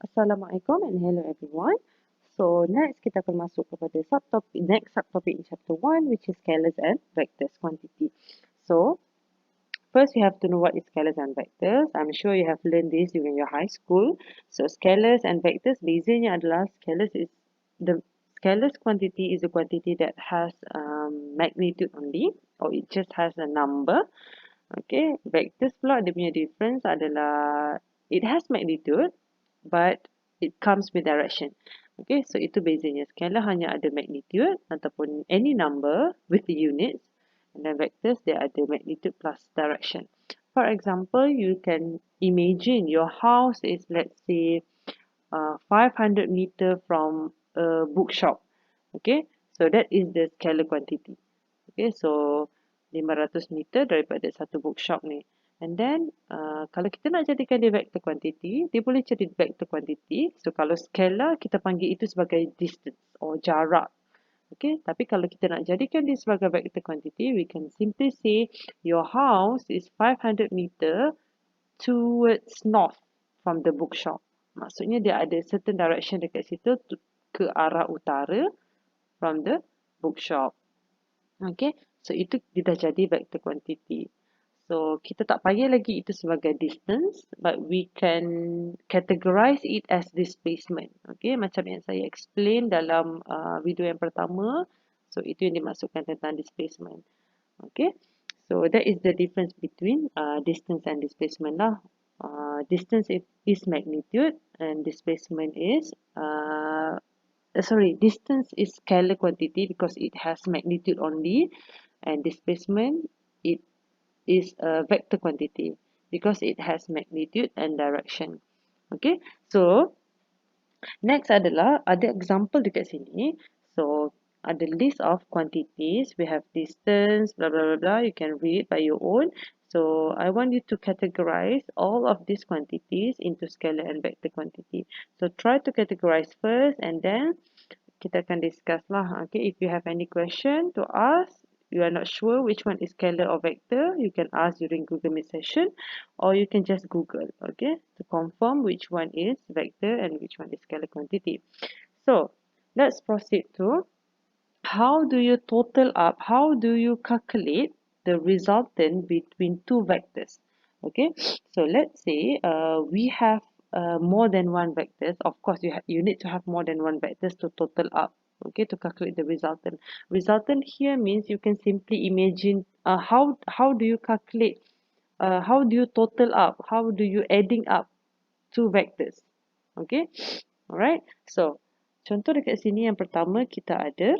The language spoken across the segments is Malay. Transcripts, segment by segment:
Assalamualaikum and hello everyone. So next kita akan masuk kepada next subtopic in chapter 1 which is scalars and vectors quantity. So first you have to know what is scalars and vectors. I'm sure you have learned this during your high school. So scalars and vectors bezanya adalah scalars quantity is a quantity that has magnitude only or it just has a number. Okay, vectors pula dia punya difference adalah it has magnitude but it comes with direction. Okay, so itu bezanya. Scalar hanya ada magnitude ataupun any number with the units, and then vectors dia ada magnitude plus direction. For example, you can imagine your house is, let's say, 500 meter from a bookshop. Okay, so that is the scalar quantity. Okay, so 500 meter daripada satu bookshop ni. And then, kalau kita nak jadikan dia vector quantity, dia boleh jadi vector quantity. So, kalau scalar, kita panggil itu sebagai distance or jarak. Okay, tapi kalau kita nak jadikan dia sebagai vector quantity, we can simply say your house is 500 meter towards north from the bookshop. Maksudnya dia ada certain direction dekat situ ke arah utara from the bookshop. Okay, so itu dia dah jadi vector quantity. So, kita tak payah lagi itu sebagai distance, but we can categorize it as displacement. Okay, macam yang saya explain dalam video yang pertama. So, itu yang dimaksudkan tentang displacement. Okay, so that is the difference between distance and displacement lah. Distance is magnitude and displacement is distance is scalar quantity because it has magnitude only, and displacement it is a vector quantity because it has magnitude and direction. Okay, so next adalah ada example dekat sini. So ada list of quantities. We have distance, blah blah blah blah. You can read by your own. So I want you to categorize all of these quantities into scalar and vector quantity. So try to categorize first and then kita akan discuss lah. Okay, if you have any question to ask, you are not sure which one is scalar or vector, you can ask during Google Meet session or you can just Google, okay, to confirm which one is vector and which one is scalar quantity. So, let's proceed to how do you total up, how do you calculate the resultant between two vectors. Okay, so let's say we have more than one vectors. Of course, you need to have more than one vectors to total up. Okay, to calculate the resultant. Resultant here means you can simply imagine how do you calculate, how do you total up, how do you adding up two vectors. Okay, alright. So contoh dekat sini yang pertama kita ada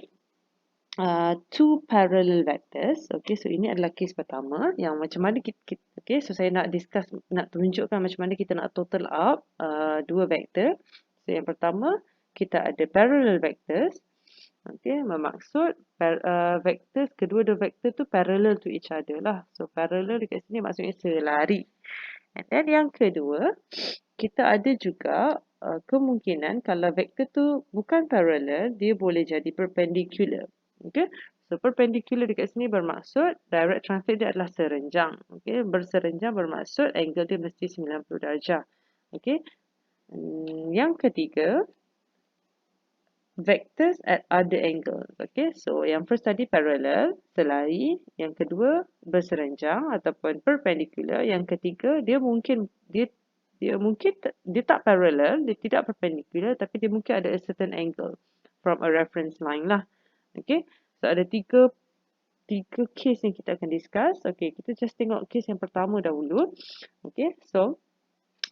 two parallel vectors. Okay, so ini adalah case pertama yang macam mana kita okay, so saya nak discuss, nak tunjukkan macam mana kita nak total up dua vector. So yang pertama kita ada parallel vectors. Okay, bermaksud vectors, kedua-dua vector tu parallel to each other lah. So parallel dekat sini maksudnya selari. And then yang kedua, kita ada juga kemungkinan kalau vektor tu bukan parallel, dia boleh jadi perpendicular. Okay, so perpendicular dekat sini bermaksud direct translate dia adalah serenjang. Okay, berserenjang bermaksud angle dia mesti 90 darjah. Okay, yang ketiga, vectors at other angles. Okay, so yang first tadi parallel, selari. Yang kedua, berserenjang ataupun perpendicular. Yang ketiga, dia tak parallel, dia tidak perpendicular, tapi dia mungkin ada a certain angle from a reference line lah. Okay, so ada tiga case yang kita akan discuss. Okay, kita just tengok case yang pertama dahulu. Okay, so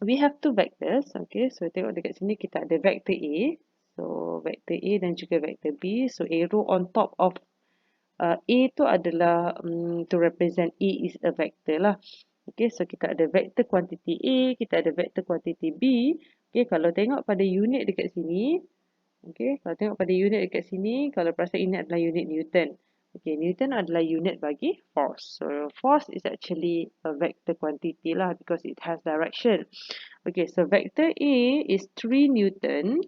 we have two vectors. Okay, so tengok dekat sini kita ada vector A. So, vector A dan juga vector B. So, arrow on top of A tu adalah to represent A is a vector lah. Okay, so kita ada vector quantity A, kita ada vector quantity B. Okay, kalau tengok pada unit dekat sini, okay, kalau tengok pada unit dekat sini, kalau perasan ini adalah unit Newton. Okay, Newton adalah unit bagi force. So, force is actually a vector quantity lah because it has direction. Okay, so vector A is 3 Newton.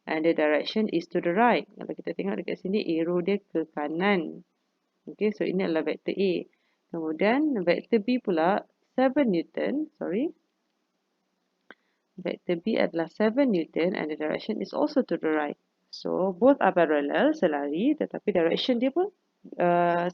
And the direction is to the right. Kalau kita tengok dekat sini, arrow dia ke kanan. Okay, so ini adalah vector A. Kemudian, vector B pula, 7 Newton. Sorry. vector B adalah 7 Newton and the direction is also to the right. So, both are parallel, selari, tetapi direction dia pun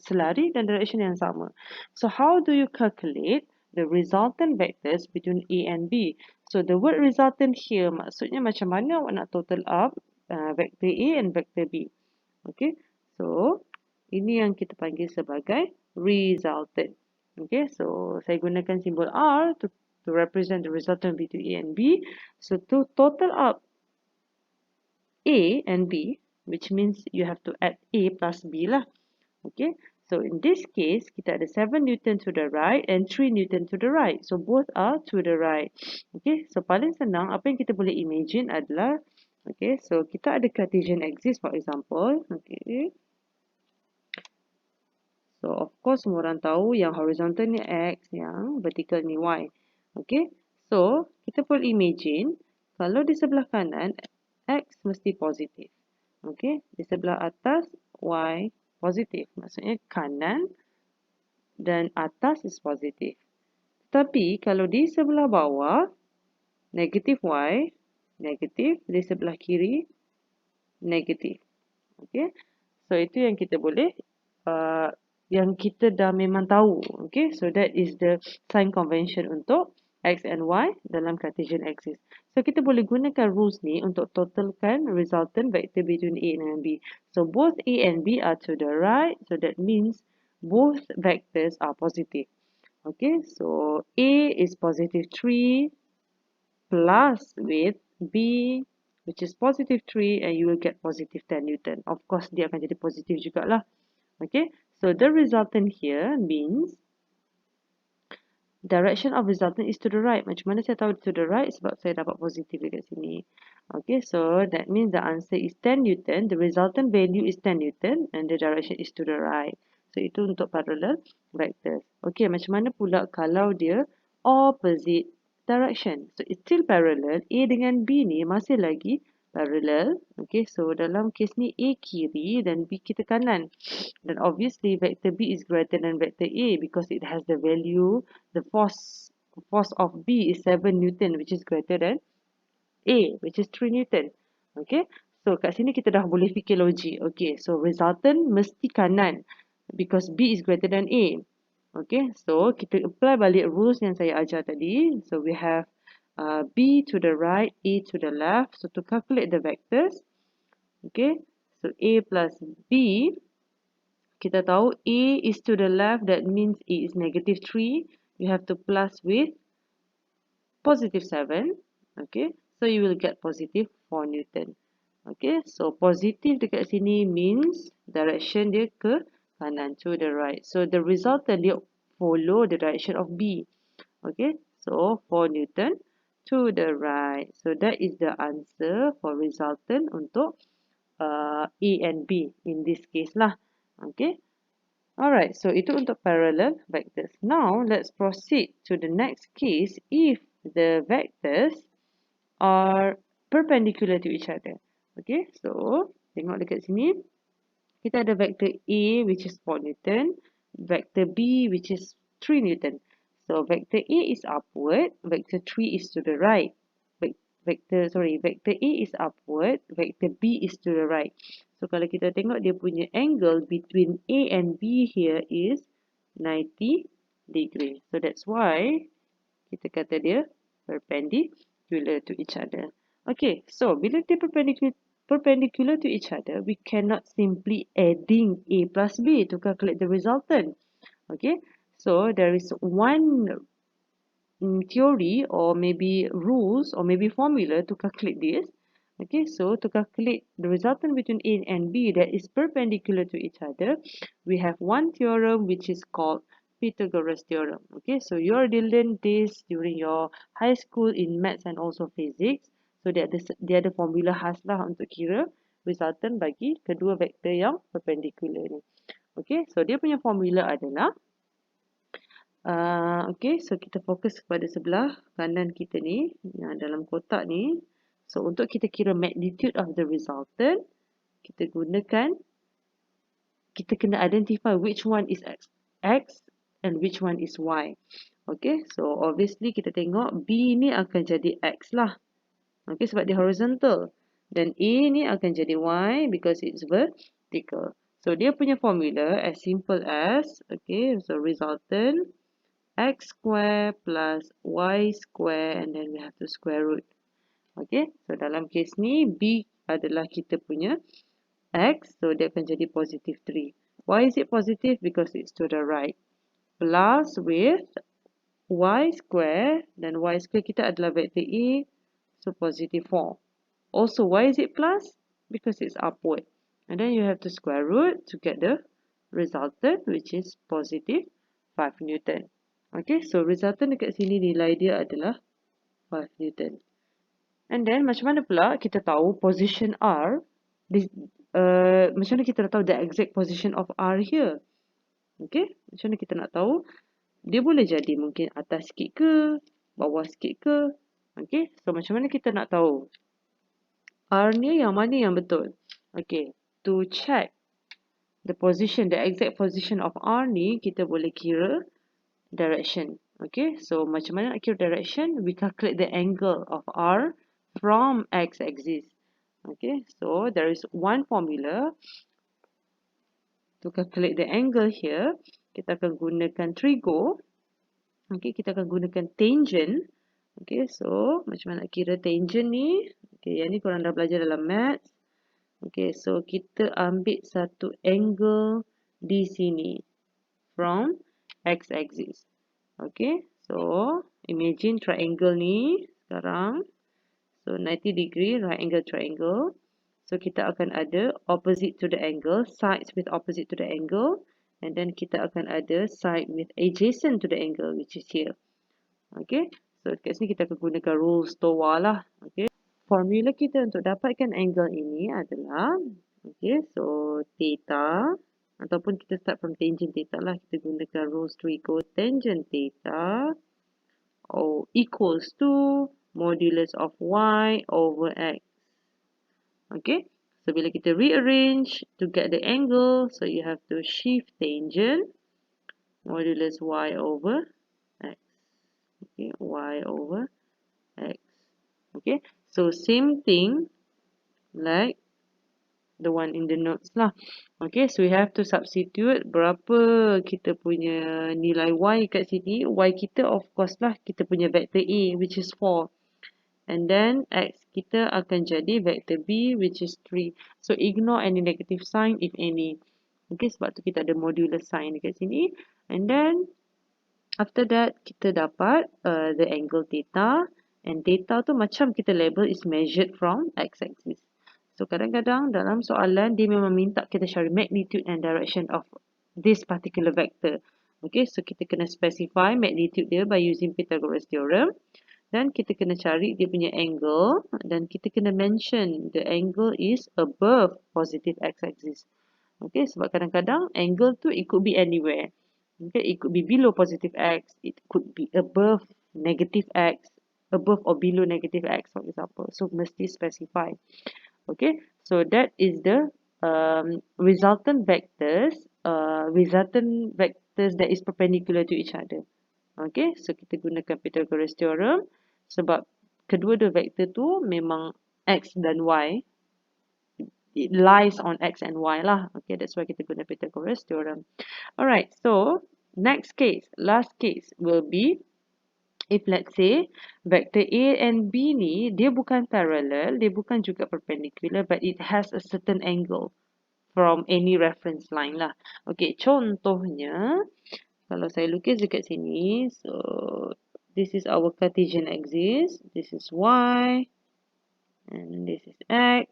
selari dan direction yang sama. So, how do you calculate the resultant vectors between A and B? So, the word resultant here maksudnya macam mana awak nak total up vector A and vector B. Okay, so ini yang kita panggil sebagai resultant. Okay, so saya gunakan simbol R to represent the resultant between A and B. So to total up A and B, which means you have to add A plus B lah. Okay, so in this case, kita ada 7 Newton to the right and 3 Newton to the right. So both are to the right. Okay, so paling senang, apa yang kita boleh imagine adalah, okay, so kita ada Cartesian axis for example. Okay, so of course semua orang tahu yang horizontal ni X, yang vertical ni Y. Okay, so kita boleh imagine kalau di sebelah kanan X mesti positif. Okay, di sebelah atas Y positif. Maksudnya kanan dan atas is positif. Tapi kalau di sebelah bawah negatif Y, negatif, di sebelah kiri negatif. Okay, so itu yang kita boleh yang kita dah memang tahu. Okay, so that is the sign convention untuk X and Y dalam Cartesian axis. So kita boleh gunakan rules ni untuk totalkan resultant vector between A and B. So both A and B are to the right, so that means both vectors are positive. Okay, so A is positive 3 plus with B which is positive 3 and you will get positive 10 Newton. Of course dia akan jadi positif jugalah. Okay, so the resultant here means direction of resultant is to the right. Macam mana saya tahu to the right? Sebab saya dapat positif dekat sini. Okay, so that means the answer is 10 Newton. The resultant value is 10 Newton and the direction is to the right. So itu untuk parallel vectors. Okay, macam mana pula kalau dia opposite direction? So it's still parallel. A dengan B ni masih lagi parallel. Okay, so dalam kes ni A kiri dan B kita kanan. Then obviously vector B is greater than vector A because it has the value, the force of B is 7 Newton which is greater than A which is 3 Newton. Okay, so kat sini kita dah boleh fikir logik. Okay, so resultant mesti kanan because B is greater than A. Okay, so kita apply balik rules yang saya ajar tadi. So we have B to the right, A to the left. So to calculate the vectors, okay, so A plus B, kita tahu A is to the left, that means A is negative 3. You have to plus with positive 7. Okay, so you will get positive 4 Newton. Okay, so positive dekat sini means direction dia ke kanan, to the right. So the resultant dia follow the direction of B. Okay, so 4 Newton to the right. So that is the answer for resultant untuk A and B in this case lah. Okay. Alright, so itu untuk parallel vectors. Now, let's proceed to the next case if the vectors are perpendicular to each other. Okay, so tengok dekat sini. Kita ada vector A which is 4 Newton, vector B which is 3 Newton. So vector A is upward, vector 3 is to the right. Vector A is upward, vector B is to the right. So kalau kita tengok dia punya angle between A and B here is 90 degree. So that's why kita kata dia perpendicular to each other. Okay, so bila dia perpendicular to each other, we cannot simply adding A plus B to calculate the resultant. Okay, so there is one theory or maybe rules or maybe formula to calculate this. Okay, so to calculate the resultant between A and B that is perpendicular to each other, we have one theorem which is called Pythagoras theorem. Okay, so you already learned this during your high school in maths and also physics. So dia ada formula khas lah untuk kira resultant bagi kedua vektor yang perpendicular ni. Okay, so dia punya formula adalah okay, so kita fokus kepada sebelah kanan kita ni, yang dalam kotak ni. So, untuk kita kira magnitude of the resultant, kita kena identify which one is X and which one is Y. Okay, so obviously kita tengok B ni akan jadi X lah. Okay, sebab dia horizontal. Dan A ni akan jadi Y because it's vertical. So dia punya formula as simple as, okay, so resultant X square plus Y square and then we have to square root. Okay, so dalam case ni B adalah kita punya X, so dia akan jadi positive 3. Why is it positive? Because it's to the right. Plus with Y square, dan Y square kita adalah vector A, so positive 4. Also, why is it plus? Because it's upward. And then you have to square root to get the resultant, which is positive 5 Newton. Okay, so resultant dekat sini nilai dia adalah 5 Newton. And then, macam mana pula kita tahu position R? Macam mana kita nak tahu the exact position of R here? Okay, macam mana kita nak tahu? Dia boleh jadi mungkin atas sikit ke, bawah sikit ke. Okay, so macam mana kita nak tahu? R ni yang mana yang betul? Okay, to check the position, the exact position of R ni, kita boleh kira direction. Okay, so macam mana nak kira direction? We calculate the angle of R from x-axis. Okay, so there is one formula to calculate the angle here. Kita akan gunakan trigo. Okay, kita akan gunakan tangent. Okay, so macam mana nak kira tangent ni? Okay, yang ni korang dah belajar dalam maths. Okay, so kita ambil satu angle di sini from x-axis. Okay, so imagine triangle ni sekarang. So 90 degree right angle triangle. So kita akan ada opposite to the angle, sides with opposite to the angle. And then kita akan ada side with adjacent to the angle, which is here. Okay, so kat sini kita akan gunakan rule Stowa lah. Okay, formula kita untuk dapatkan angle ini adalah, okay, so theta, ataupun kita start from tangent theta lah. Kita gunakan rules trigo tangent theta equals to modulus of y over x. Okay, so bila kita rearrange to get the angle, so you have to shift tangent modulus y over x. Okay, y over x. Okay, so same thing like the one in the notes lah. Okay, so we have to substitute berapa kita punya nilai y kat sini. Y kita of course lah kita punya vector A, which is 4. And then x kita akan jadi vector B, which is 3. So ignore any negative sign if any. Okay, sebab tu kita ada modulus sign dekat sini. And then after that kita dapat the angle theta. And theta tu macam kita label is measured from x-axis. So kadang-kadang dalam soalan dia memang minta kita cari magnitude and direction of this particular vector. Okay, so kita kena specify magnitude dia by using Pythagoras theorem. Dan kita kena cari dia punya angle. Dan kita kena mention the angle is above positive x-axis. Okay, sebab kadang-kadang angle tu it could be anywhere. Okay, it could be below positive x. It could be above negative x. Above or below negative x, for example. So, mesti specify. Okay, so that is the resultant vectors. Resultant vectors that is perpendicular to each other. Okay, so kita gunakan Pythagoras theorem sebab kedua-dua vektor tu memang x dan y. It lies on x and y lah. Okay, that's why kita guna Pythagoras theorem. Alright, so next case, last case will be if let's say vector A and B ni dia bukan parallel, dia bukan juga perpendicular, but it has a certain angle from any reference line lah. Okay, contohnya kalau saya lukis dekat sini, so this is our Cartesian axis, this is y, and this is x.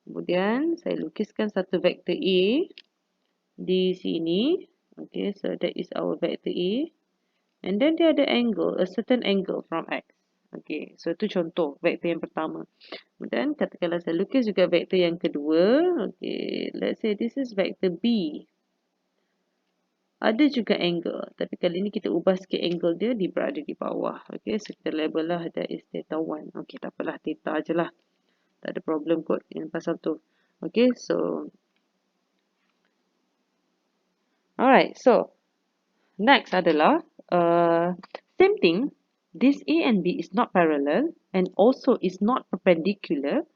Kemudian saya lukiskan satu vektor A di sini. Okay, so that is our vector A. And then dia ada angle, a certain angle from x. Okay, so itu contoh vektor yang pertama. Kemudian katakanlah saya lukis juga vektor yang kedua. Okay, let's say this is vector B. Ada juga angle, tapi kali ni kita ubah sikit angle dia, dia berada di bawah. Okay, so kita label lah that is theta 1. Okay, tak apalah, theta je lah. Tak ada problem kot yang pasal tu. Okay, so alright, so Next adalah same thing. This A and B is not parallel and also is not perpendicular.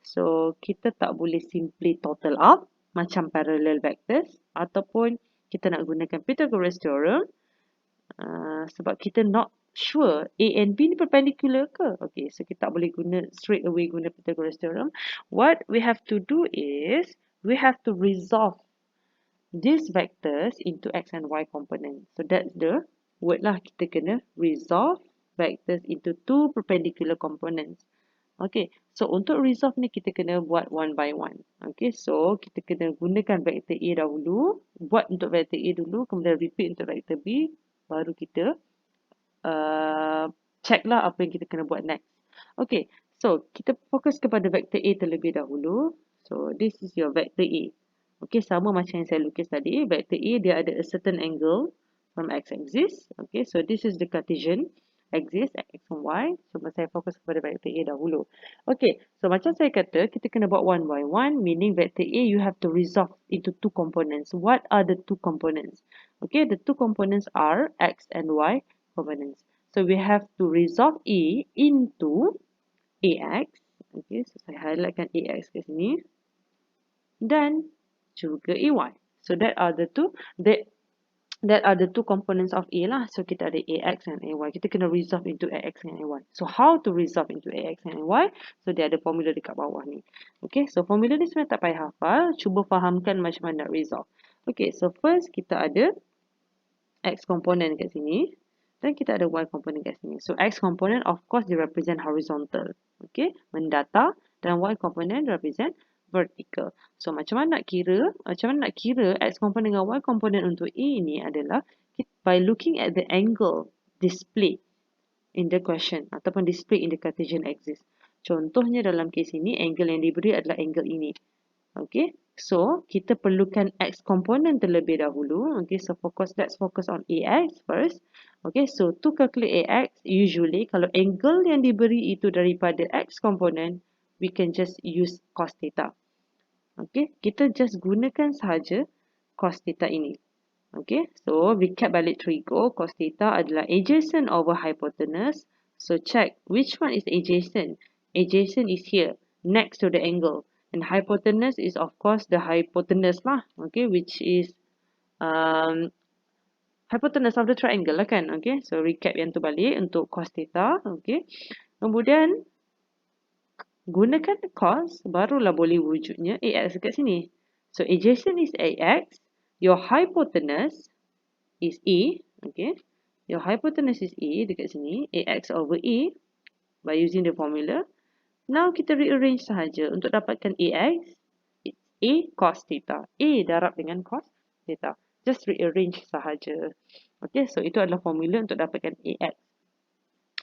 So kita tak boleh simply total up macam parallel vectors ataupun kita nak gunakan Pythagoras theorem sebab kita not sure A and B ni perpendicular ke. Okay, so kita tak boleh guna straight away guna Pythagoras theorem. What we have to do is we have to resolve these vectors into x and y components. So that's the word lah, kita kena resolve vectors into two perpendicular components. Okay, so untuk resolve ni kita kena buat one by one. Okay, so kita kena gunakan vector A dahulu, buat untuk vector A dulu, kemudian repeat untuk vector B, baru kita check lah apa yang kita kena buat next. Okay, so kita fokus kepada vector A terlebih dahulu. So this is your vector A. Okay, sama macam yang saya lukis tadi. Vector A dia ada a certain angle from x-axis. Okay, so this is the Cartesian axis, x and y. So saya fokus kepada vector A dahulu. Okay, so macam saya kata, kita kena buat one by one, meaning vector A you have to resolve into two components. What are the two components? Okay, the two components are x and y components. So we have to resolve A into AX. Okay, so saya highlightkan AX ke sini. Dan juga AY. So that are the two components of A lah. So kita ada AX and AY. Kita kena resolve into AX and AY. So how to resolve into AX and AY? So dia ada formula dekat bawah ni. Okay, so formula ni sebenarnya tak payah hafal. Cuba fahamkan macam mana nak resolve. Okay, so first kita ada X component kat sini. Dan kita ada Y component kat sini. So X component of course dia represent horizontal. Okay, mendata. Dan Y component represent vertical. So macam mana nak kira? X component dengan Y component untuk A ni adalah by looking at the angle displayed in the question ataupun displayed in the Cartesian axis. Contohnya dalam kes ini angle yang diberi adalah angle ini. Okay, so kita perlukan X component terlebih dahulu. Okay, so let's focus on AX first. Okay, so to calculate AX, usually kalau angle yang diberi itu daripada X component, we can just use cos theta. Okay, kita just gunakan sahaja cos theta ini. Okay, so recap balik trigo, cos theta adalah adjacent over hypotenuse. So check which one is adjacent. Adjacent is here, next to the angle. And hypotenuse is of course the hypotenuse lah. Okay, which is hypotenuse of the triangle lah kan. Okay, so recap yang tu balik untuk cos theta. Okay, kemudian gunakan cos, barulah boleh wujudnya AX dekat sini. So adjacent is AX, your hypotenuse is A, okay. Your hypotenuse is A dekat sini, AX over A by using the formula. Now kita rearrange sahaja untuk dapatkan AX, it's A cos theta. A darab dengan cos theta. Just rearrange sahaja. Okay, so itu adalah formula untuk dapatkan AX.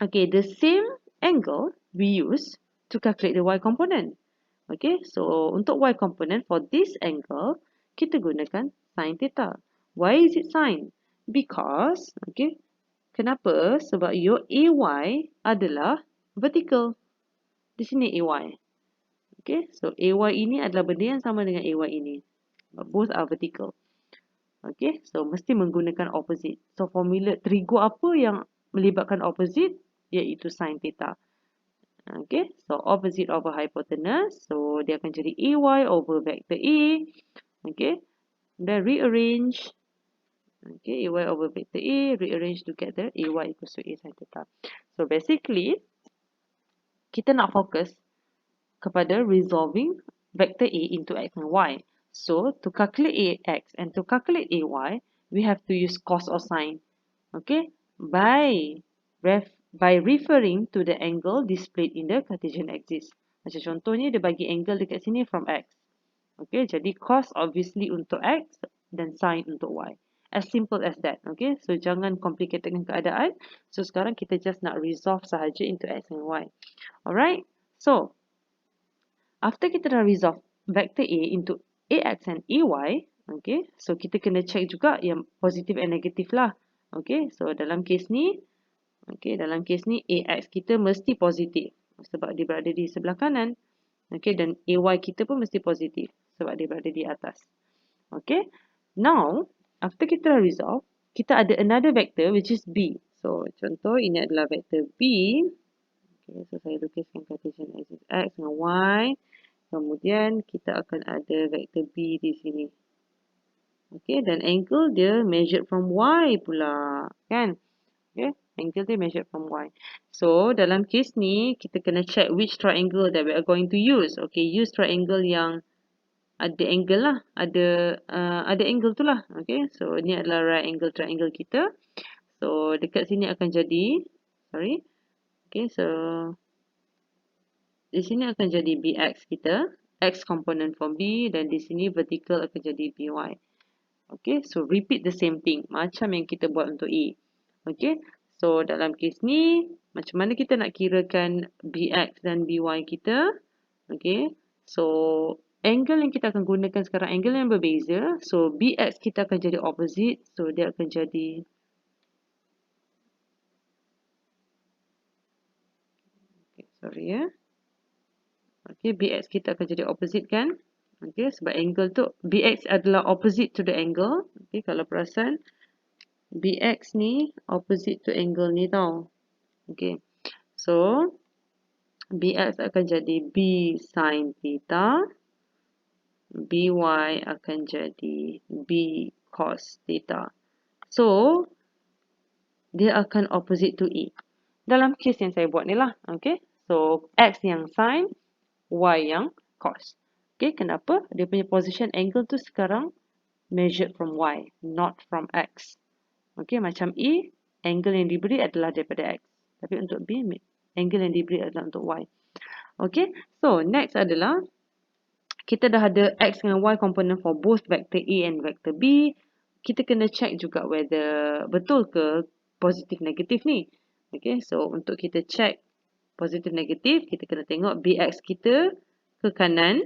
Okay, the same angle we use to calculate the Y component. Okay, so untuk Y component, for this angle, kita gunakan sin theta. Why is it sin? Because, okay, kenapa? Sebab your AY adalah vertical. Di sini AY. Okay, so AY ini adalah benda yang sama dengan AY ini. Both are vertical. Okay, so mesti menggunakan opposite. So formula trigo apa yang melibatkan opposite? Iaitu sin theta. Okay, so opposite over hypotenuse. So dia akan jadi AY over vector A. Okay, then rearrange. Okay, AY over vector A, rearrange together, AY equals to A sin theta. So basically, kita nak fokus kepada resolving vector A into X and Y. So to calculate AX and to calculate AY, we have to use cos or sin. Okay, by referring to the angle displayed in the Cartesian axis. Macam contohnya dia bagi angle dekat sini from X. Okay, jadi cos obviously untuk X dan sin untuk Y. As simple as that. Okay, so jangan complicated dengan keadaan. So sekarang kita just nak resolve sahaja into X and Y. Alright, so after kita dah resolve vector A into AX and AY, okay, so kita kena check juga yang positif and negatif lah. Okay, so dalam kes ni, dalam kes ni AX kita mesti positif sebab dia berada di sebelah kanan. Okay, dan AY kita pun mesti positif sebab dia berada di atas. Okay, now after kita dah resolve, kita ada another vector which is B. So, contoh ini adalah vector B. Okay, so saya lukiskan Cartesian axis X dengan Y. Kemudian kita akan ada vector B di sini. Okay, dan angle dia measured from Y pula. Kan? Okay, angle dia measured from Y. So, dalam case ni, kita kena check which triangle that we are going to use. Okay, use triangle yang ada angle lah. Ada angle tu lah. Okay, so ni adalah right angle triangle kita. So, dekat sini akan jadi, sorry. Okay, so di sini akan jadi BX kita. X component for B dan di sini vertical akan jadi BY. Okay, so repeat the same thing. Macam yang kita buat untuk A. Okay, so dalam kes ni, macam mana kita nak kirakan BX dan BY kita? Okay, so angle yang kita akan gunakan sekarang, angle yang berbeza. So, BX kita akan jadi opposite. So, dia akan jadi sorry ya. Okay, BX kita akan jadi opposite kan? Okay, sebab angle tu, BX adalah opposite to the angle. Okay, kalau perasan, BX ni opposite to angle ni tau. Okay, so BX akan jadi B sin theta. BY akan jadi B cos theta. So, dia akan opposite to A. Dalam case yang saya buat ni lah. Okay, so X yang sin, Y yang cos. Okay, kenapa? Dia punya position angle tu sekarang measured from Y, not from X. Okay, macam A, angle yang diberi adalah daripada X. Tapi untuk B, angle yang diberi adalah untuk Y. Okay, so next adalah kita dah ada X dengan Y component for both vector A and vector B. Kita kena check juga whether betul ke positif negatif ni. Okay, so untuk kita check positif negatif, kita kena tengok BX kita ke kanan.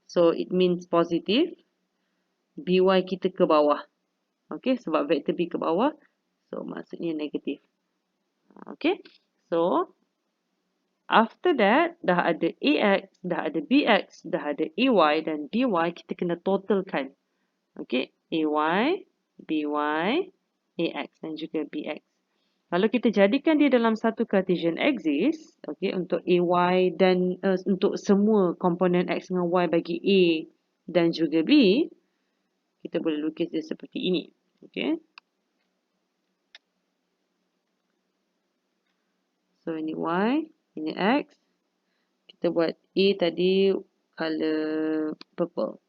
So, it means positif. BY kita ke bawah. Okay, sebab vector B ke bawah. So, maksudnya negatif. Okay, so after that, dah ada AX, dah ada BX, dah ada AY dan BY, kita kena totalkan. Okay, AY, BY, AX dan juga BX. Kalau kita jadikan dia dalam satu Cartesian axis, okay, untuk AY dan untuk semua komponen X dengan Y bagi A dan juga B, kita boleh lukis dia seperti ini. Okay. So, ini Y, ini X. Kita buat A tadi color purple.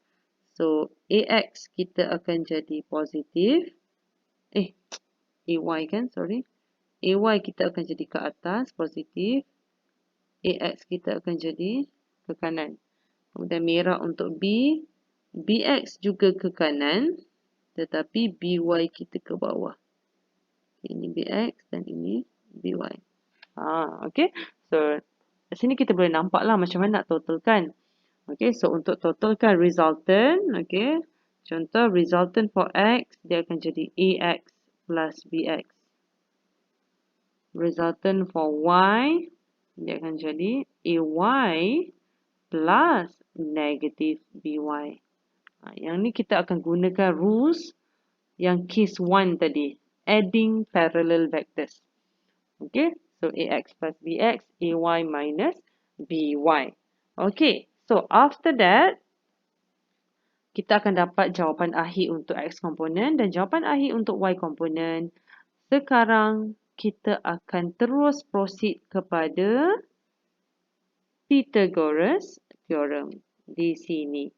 So, AX kita akan jadi positif. AY kan, sorry. AY kita akan jadi ke atas, positif. AX kita akan jadi ke kanan. Kemudian merah untuk B. BX juga ke kanan. Tetapi BY kita ke bawah. Ini BX dan ini BY. Okay. So, sini kita boleh nampak lah macam mana nak totalkan. Okay. So, untuk totalkan resultant. Okay. Contoh resultant for X. Dia akan jadi AX plus BX. Resultant for Y, dia akan jadi AY plus negative BY. Yang ni kita akan gunakan rules yang case 1 tadi. Adding parallel vectors. Okay, so AX plus BX, AY minus BY. Okay, so after that, kita akan dapat jawapan akhir untuk X komponen dan jawapan akhir untuk Y komponen. Sekarang, kita akan terus proceed kepada Pythagoras theorem di sini.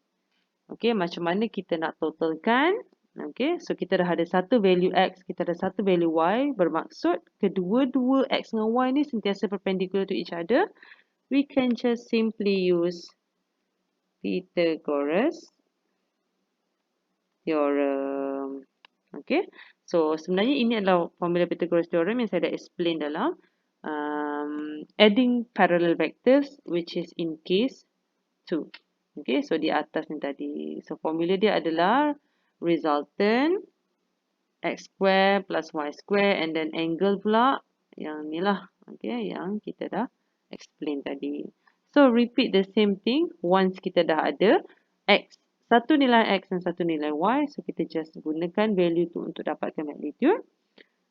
Okay, macam mana kita nak totalkan? Okay, so kita dah ada satu value X, kita ada satu value Y. Bermaksud, kedua-dua X dengan Y ni sentiasa perpendicular to each other. We can just simply use Pythagoras theorem. Okay, so sebenarnya ini adalah formula Pythagoras theorem yang saya dah explain dalam adding parallel vectors, which is in case 2. Okay, so di atas ni tadi. So formula dia adalah resultant x square plus y square and then angle pula yang ni lah. Okay, yang kita dah explain tadi. So repeat the same thing once kita dah ada x satu nilai X dan satu nilai Y. So, kita just gunakan value tu untuk dapatkan magnitude.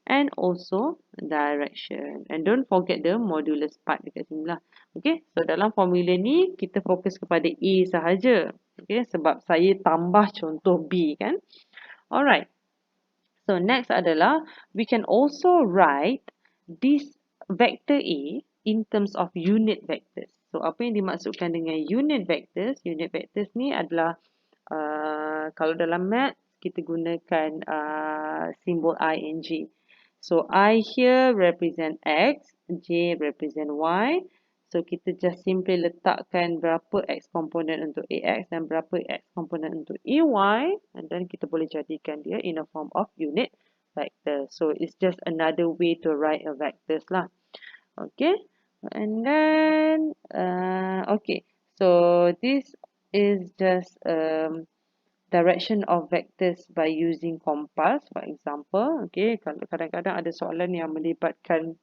And also direction. And don't forget the modulus part dekat sini lah. Okay, so dalam formula ni, kita fokus kepada A sahaja. Okay, sebab saya tambah contoh B kan. Alright. So, next adalah, we can also write this vector A in terms of unit vectors. So, apa yang dimaksudkan dengan unit vectors? Unit vectors ni adalah, kalau dalam math, kita gunakan simbol I and J. So, I here represent X, J represent Y. So, kita just simply letakkan berapa X komponen untuk AX dan berapa X komponen untuk AY. And then kita boleh jadikan dia in a form of unit vector. So, it's just another way to write a vectors lah. Okay. And then, okay. So, this is just direction of vectors by using compass, for example. Okay. Kalau kadang-kadang ada soalan yang melibatkan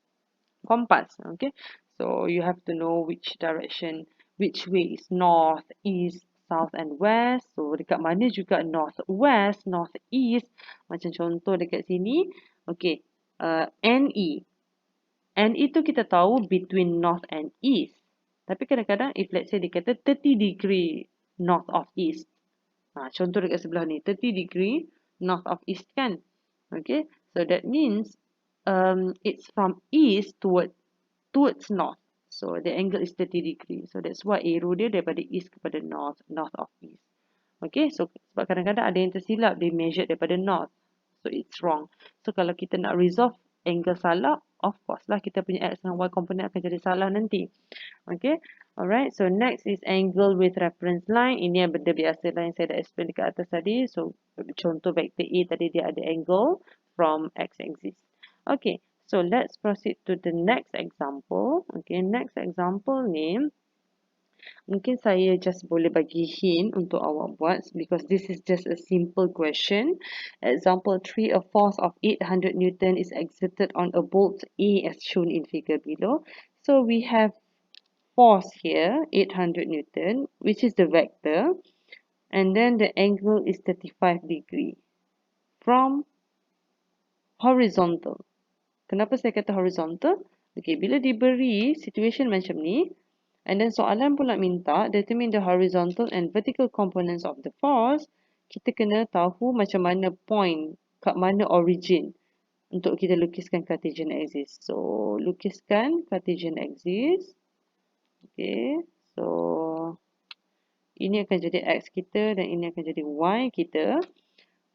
compass. Okay. So, you have to know which direction, which way is north, east, south and west. So, dekat mana juga north, west, north, east. Macam contoh dekat sini. Okay. NE. NE tu kita tahu between north and east. Tapi kadang-kadang if let's say dia kata 30 degree north of east. Contoh dekat sebelah ni. 30 degree north of east kan. Okay. So, that means it's from east towards north. So, the angle is 30 degree. So, that's why arrow dia daripada east kepada north, north of east. Okay, so sebab kadang-kadang ada yang tersilap, they measure daripada north. So, it's wrong. So, kalau kita nak resolve angle salah, of course lah kita punya X dan Y komponen akan jadi salah nanti. Okay, alright. So, next is angle with reference line. Ini yang benda biasa lah yang saya dah explain dekat atas tadi. So, contoh vector A tadi dia ada angle from X axis. Okay. So, let's proceed to the next example. Okay, next example ni, mungkin saya just boleh bagi hint untuk awak buat because this is just a simple question. Example 3, a force of 800 Newton is exerted on a bolt A as shown in figure below. So, we have force here, 800 Newton, which is the vector. And then the angle is 35 degree from horizontal. Kenapa saya kata horizontal? Okay, bila diberi situation macam ni, and then soalan pula minta determine the horizontal and vertical components of the force, kita kena tahu macam mana point, kat mana origin untuk kita lukiskan Cartesian axis. So, lukiskan Cartesian axis. Okay, so ini akan jadi X kita dan ini akan jadi Y kita.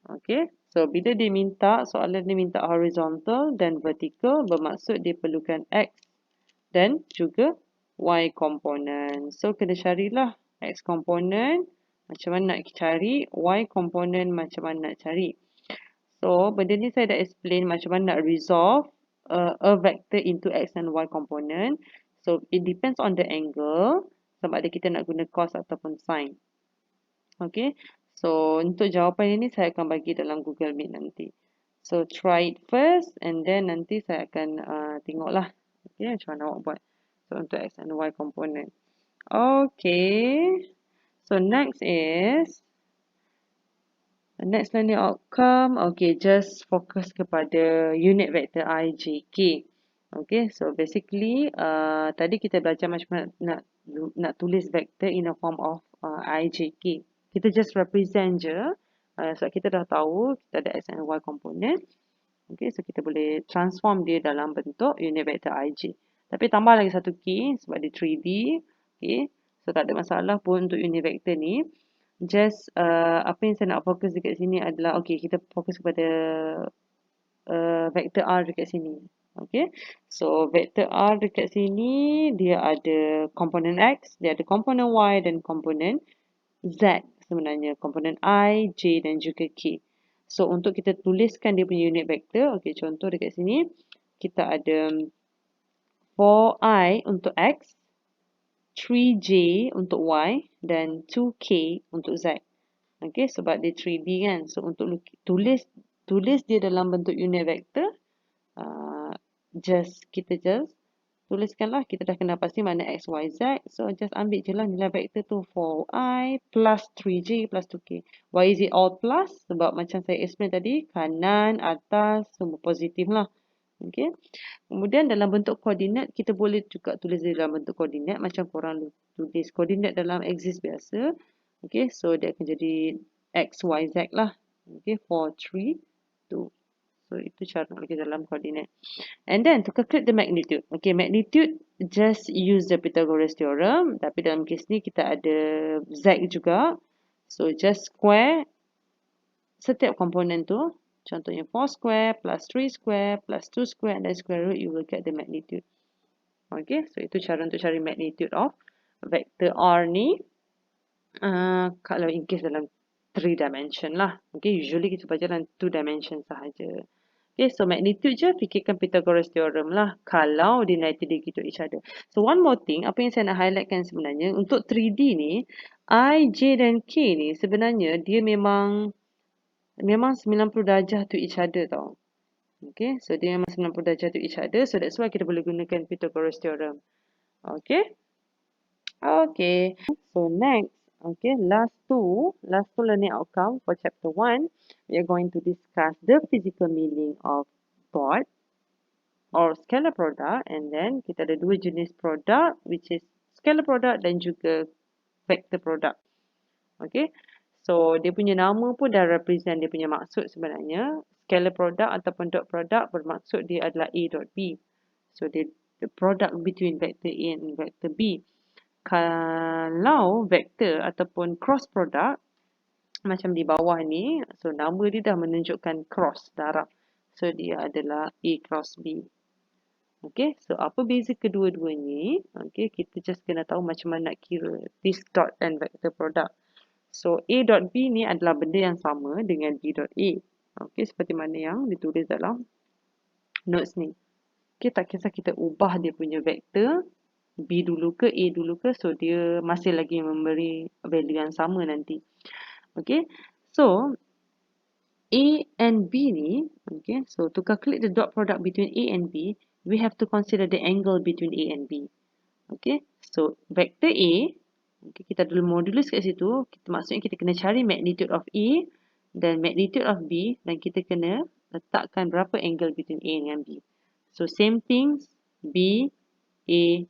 Okay, so bila dia minta, soalan dia minta horizontal dan vertical, bermaksud dia perlukan X dan juga Y komponen. So, kena carilah X komponen macam mana nak cari, Y komponen macam mana nak cari. So, benda ni saya dah explain macam mana nak resolve a vector into X and Y komponen. So, it depends on the angle, sama ada kita nak guna cos ataupun sin. Okay. So, untuk jawapan ini saya akan bagi dalam Google Meet nanti. So, try it first and then nanti saya akan tengoklah. Okay, macam mana awak buat. So, untuk X and Y komponen. Okay. So, next is next learning outcome. Okay, just fokus kepada unit vector I, J, K. Okay, so basically tadi kita belajar macam mana nak tulis vector in a form of I, J, K. Kita just represent je. Sebab kita dah tahu kita ada X and Y komponen. Okay, so kita boleh transform dia dalam bentuk unit vector IJ. Tapi tambah lagi satu key sebab dia 3D. Okay, so tak ada masalah pun untuk unit vector ni. Just apa yang saya nak fokus dekat sini adalah, okay, kita fokus kepada vector R dekat sini. Okay, so vector R dekat sini dia ada komponen X, dia ada komponen Y dan komponen Z sebenarnya, komponen I, J dan juga K. So, untuk kita tuliskan dia punya unit vector, okay, contoh dekat sini, kita ada 4I untuk X, 3J untuk Y, dan 2K untuk Z. Okay, sebab dia 3D kan. So, untuk tulis dia dalam bentuk unit vector, kita just tuliskanlah. Kita dah kena pasti mana x, y, z. So, just ambil je lah nilai vektor tu 4i plus 3j plus 2k. Why is it all plus? Sebab macam saya explain tadi, kanan, atas, semua positif lah. Okay. Kemudian dalam bentuk koordinat, kita boleh juga tulis dalam bentuk koordinat. Macam korang tulis koordinat dalam axis biasa. Okay. So, dia akan jadi x, y, z lah. Okay. 4, 3, 2. So, itu cara nak bagi dalam koordinat. And then, to calculate the magnitude. Okay, magnitude, just use the Pythagoras theorem. Tapi dalam kes ni, kita ada z juga. So, just square setiap komponen tu. Contohnya 4 square plus 3 square plus 2 square and then square root, you will get the magnitude. Okay, so itu cara untuk cari magnitude of vector R ni. Kalau in case dalam 3 dimension lah. Okay, usually kita baca dalam 2 dimension sahaja. Okay, so magnitude je fikirkan Pythagoras theorem lah. Kalau dia 90 degree to each other. So one more thing, apa yang saya nak highlightkan sebenarnya, untuk 3D ni, I, J dan K ni sebenarnya dia memang 90 darjah to each other tau. Okay, so dia memang 90 darjah to each other. So that's why kita boleh gunakan Pythagoras theorem. Okay. Okay. So next, okay, last two learning outcome for chapter 1. We are going to discuss the physical meaning of dot or scalar product, and then kita ada dua jenis product, which is scalar product dan juga vector product. Okay. So, dia punya nama pun dah represent dia punya maksud sebenarnya. Scalar product ataupun dot product bermaksud dia adalah A dot B. So, the product between vector A and vector B. Kalau vector ataupun cross product, macam di bawah ni, so nama dia dah menunjukkan cross darab. So, dia adalah A cross B. Okay, so apa beza kedua-dua ni? Okay, kita just kena tahu macam mana nak kira this dot and vector product. So, A dot B ni adalah benda yang sama dengan B dot A. Okay, seperti mana yang ditulis dalam notes ni. Okay, tak kisah kita ubah dia punya vektor, B dulu ke A dulu ke, so dia masih lagi memberi value yang sama nanti. Okay, so A and B ni, okay, so to calculate the dot product between A and B, we have to consider the angle between A and B. Okay, so vector A, okay, kita ada modulus kat situ. Maksudnya kita kena cari magnitude of A dan magnitude of B dan kita kena letakkan berapa angle between A dengan B. So same things, B, A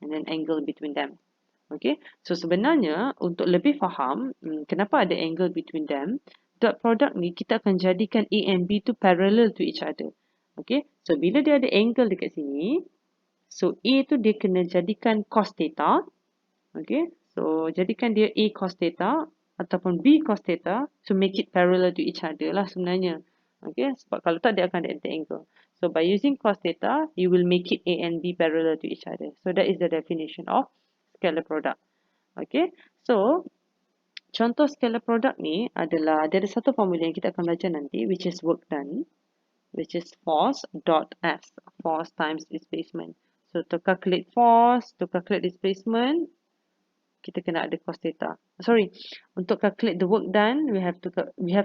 and then angle between them. Okay, so sebenarnya untuk lebih faham kenapa ada angle between them, dot product ni kita akan jadikan A and B tu parallel to each other. Okay, so bila dia ada angle dekat sini, so A tu dia kena jadikan cos theta. Okay, so jadikan dia A cos theta ataupun B cos theta to make it parallel to each other lah sebenarnya. Okay, sebab kalau tak dia akan ada angle. So by using cos theta, you will make it A and B parallel to each other. So that is the definition of scalar product. Okay, so contoh scalar product ni adalah, dia ada satu formula yang kita akan belajar nanti, which is work done, which is force dot F, force times displacement. So to calculate force, to calculate displacement, kita kena ada cos theta. Sorry, untuk calculate the work done, we have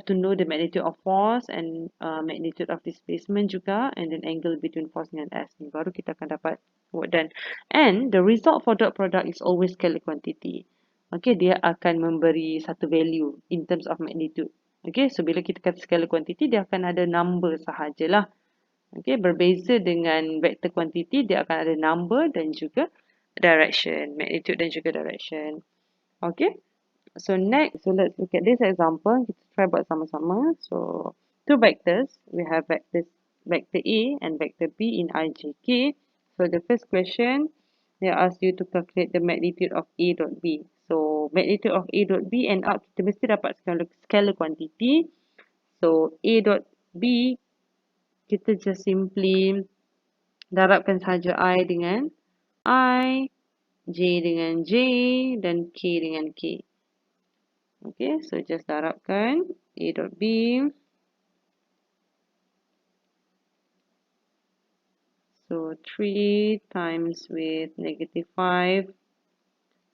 to know the magnitude of force and magnitude of displacement juga, and then angle between force dengan S ni. Baru kita akan dapat work done. And the result for dot product is always scalar quantity. Okay, dia akan memberi satu value in terms of magnitude. Okay, so bila kita kata scalar quantity, dia akan ada number sahajalah. Okay, berbeza dengan vector quantity, dia akan ada number dan juga direction, magnitude dan juga direction. Okay, so next, so let's look at this example. Kita try buat sama-sama. So, two vectors, we have vector A and vector B in I, J, K. So, the first question, they ask you to calculate the magnitude of A dot B. So, magnitude of A dot B end up, kita mesti dapat scalar quantity. So, A dot B, kita just simply darabkan saja I dengan I, J dengan J, dan K dengan K. Okay, so just darabkan A dot B. So 3 times with negative 5.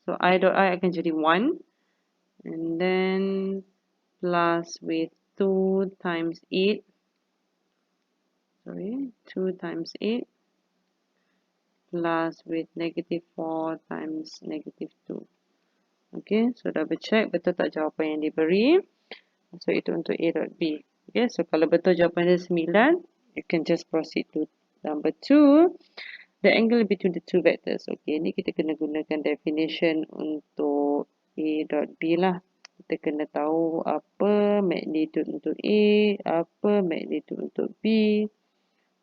So I dot I akan jadi 1. And then plus with 2 times 8. Sorry, 2 times 8. plus with -4 times -2. Okay, so double check betul tak jawapan yang diberi. So itu untuk A dot B. Okay, so kalau betul jawapan dia 9, you can just proceed to number 2. The angle between the two vectors. Okay, ni kita kena gunakan definition untuk A dot B lah. Kita kena tahu apa magnitude untuk A, apa magnitude untuk B.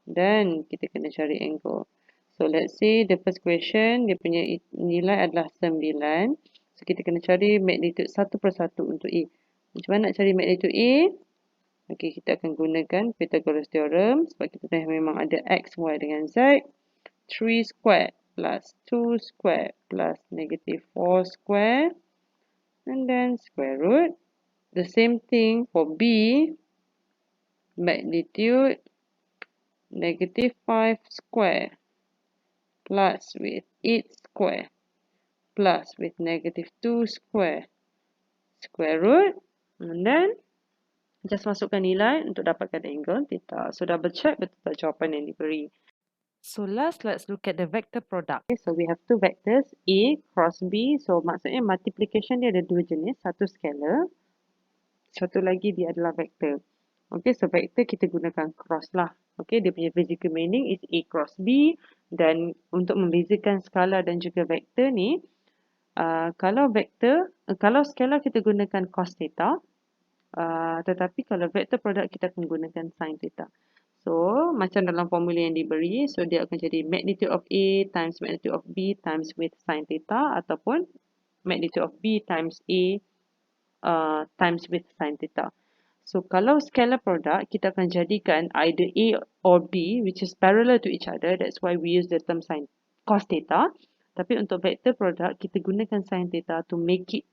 Dan kita kena cari angle. So let's say the first question, dia punya nilai adalah 9. So kita kena cari magnitude satu persatu untuk A. Macam mana nak cari magnitude A? Okay, kita akan gunakan Pythagoras theorem. Sebab kita dah memang ada X, Y dengan Z. 3 square plus 2 square plus -4 square. And then square root. The same thing for B. Magnitude -5 square plus with 8 square plus with -2 square. Square root. And then just masukkan nilai untuk dapatkan angle theta. So double check betul tak jawapan yang diberi. So last, let's look at the vector product. Okay, so we have two vectors, A cross B. So maksudnya multiplication dia ada dua jenis. Satu scalar, satu lagi dia adalah vector. Okay, so vector kita gunakan cross lah. Okay, dia punya physical meaning is A cross B. Dan untuk membezakan scalar dan juga vector ni, kalau scalar kita gunakan cos theta. Tetapi kalau vector product kita akan gunakan sin theta. So, macam dalam formula yang diberi, so dia akan jadi magnitude of A times magnitude of B times with sin theta ataupun magnitude of B times A times with sin theta. So, kalau scalar product, kita akan jadikan either A or B which is parallel to each other. That's why we use the term sin cos theta. Tapi untuk vector product, kita gunakan sin theta to make it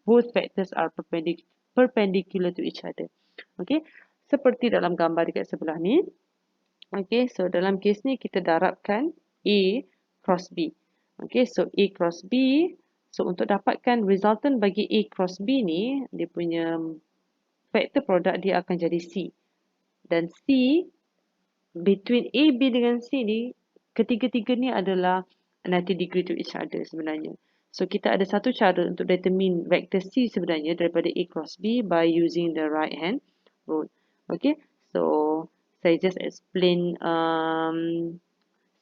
both vectors are perpendicular to each other. Okay. Seperti dalam gambar dekat sebelah ni. Okay, so dalam kes ni kita darabkan A cross B. Okay, so A cross B. So untuk dapatkan resultant bagi A cross B ni, dia punya vector product dia akan jadi C. Dan C, between A, B dengan C ni, ketiga-tiga ni adalah 90 degree to each other sebenarnya. So kita ada satu cara untuk determine vector C sebenarnya daripada A cross B by using the right hand rule. Okay, so saya just explain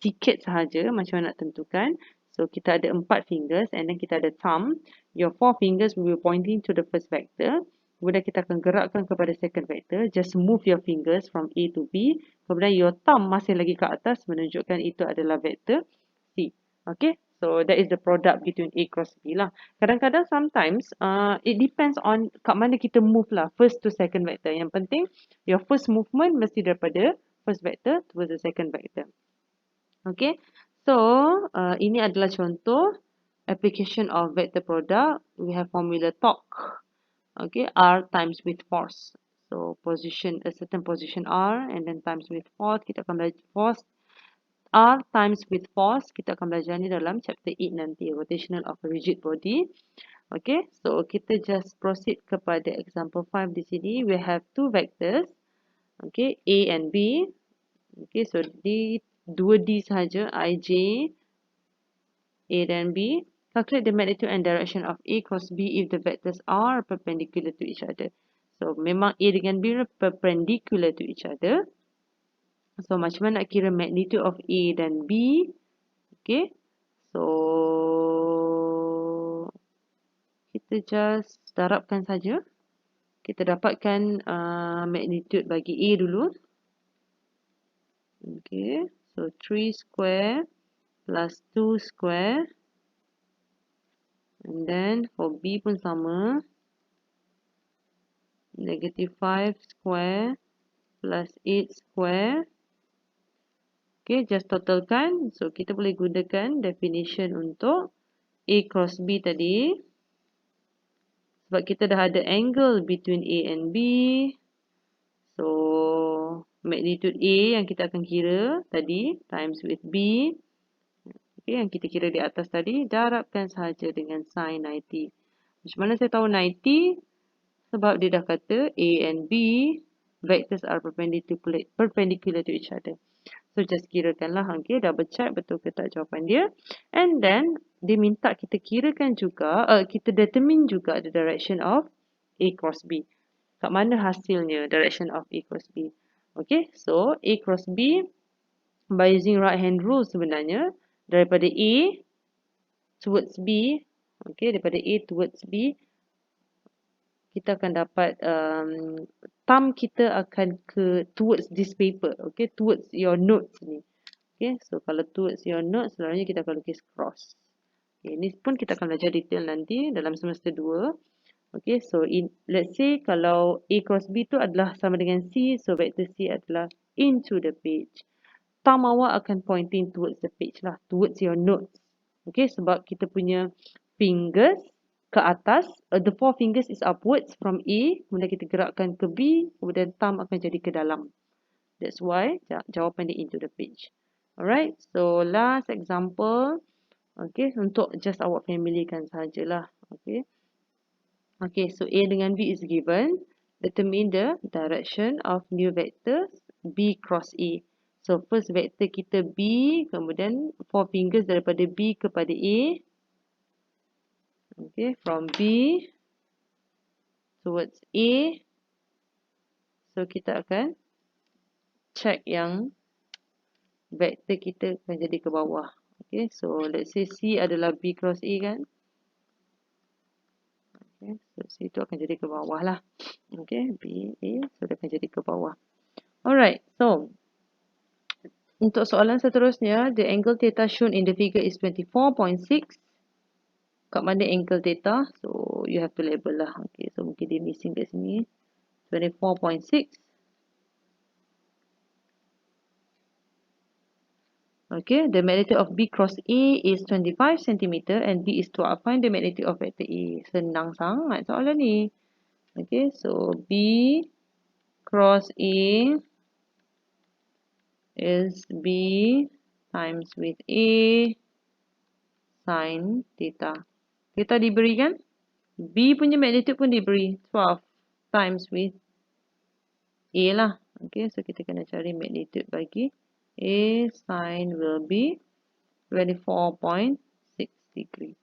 sikit sahaja macam mana nak tentukan. So kita ada 4 fingers and then kita ada thumb. Your 4 fingers will be pointing to the first vector. Kemudian kita akan gerakkan kepada second vector. Just move your fingers from A to B. Kemudian your thumb masih lagi ke atas menunjukkan itu adalah vector C. Okay. So that is the product between A cross B lah. Kadang-kadang sometimes it depends on kat mana kita move lah. First to second vector. Yang penting your first movement mesti daripada first vector towards the second vector. Okay. So ini adalah contoh application of vector product. We have formula torque. Okay. R times with force. So position, a certain position R and then times with force. Kita akan belajar force. R times with force, kita akan belajar ni dalam chapter 8 nanti, rotational of a rigid body. Okay, so kita just proceed kepada example 5 di sini. We have two vectors, okay, A and B. Okay, so di 2D sahaja, IJ, A dan B. Calculate the magnitude and direction of A cross B if the vectors are perpendicular to each other. So, memang A dengan B perpendicular to each other. So, macam mana nak kira magnitude of A dan B? Okay. So, kita just darabkan saja. Kita dapatkan magnitude bagi A dulu. Okay. So, 3 square plus 2 square. And then, for B pun sama. -5 square plus 8 square. Okay, just totalkan. So, kita boleh gunakan definition untuk A cross B tadi. Sebab kita dah ada angle between A and B. So, magnitude A yang kita akan kira tadi times with B. Okay, yang kita kira di atas tadi. Darabkan sahaja dengan sin 90. Macam mana saya tahu 90? Sebab dia dah kata A and B vectors are perpendicular to each other. So just kirakan lah. Okay, double check betul ke tak jawapan dia. And then dia minta kita kirakan juga, kita determine juga the direction of A cross B. Kat mana hasilnya direction of A cross B. Okay, so A cross B by using right hand rule sebenarnya daripada A towards B, okay, daripada A towards B, kita akan dapat thumb kita akan ke towards this paper, okay, towards your notes ni. Okay, so kalau towards your notes, selalunya kita akan lukis cross. Okay, ni pun kita akan belajar detail nanti dalam semester 2. Okay, so let's say kalau A cross B tu adalah sama dengan C, so vector C adalah into the page. Thumb awak akan pointing towards the page lah, towards your notes. Okay, sebab kita punya fingers ke atas, the 4 fingers is upwards from A, kemudian kita gerakkan ke B, kemudian thumb akan jadi ke dalam. That's why jawapan dia into the page. Alright, so last example. Okay, untuk just awak familiarkan sajalah. Okay. Okay, so A dengan B is given. Determine the direction of new vectors B cross A. So first vector kita B, kemudian 4 fingers daripada B kepada A. Okay, from B towards A. So kita akan check yang vektor kita akan jadi ke bawah. Okay, so let's say C adalah B cross A kan. Okay, so C itu akan jadi ke bawah lah. Okay, B, A, so dia akan jadi ke bawah. Alright, so untuk soalan seterusnya, the angle theta shown in the figure is 24.6. Kat mana angle theta? So, you have to label lah. Okay, so mungkin dia missing kat sini. 24.6. Okay, the magnitude of B cross A is 25 cm and B is 12. Find the magnitude of vector A. Senang sangat soalan ni. Okay, so B cross A is B times with A sin theta. Theta diberi kan? B punya magnitude pun diberi 12 times with A lah. Okay, so kita kena cari magnitude bagi A sin will be 24.6 degree.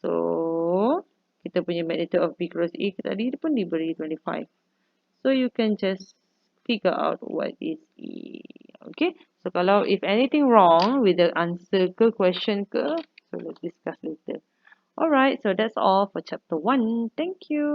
So, kita punya magnitude of B cross A tadi pun diberi 25. So, you can just figure out what is A. Okay, so kalau if anything wrong with the answer ke question ke, so let's discuss later. Alright, so that's all for chapter 1. Thank you.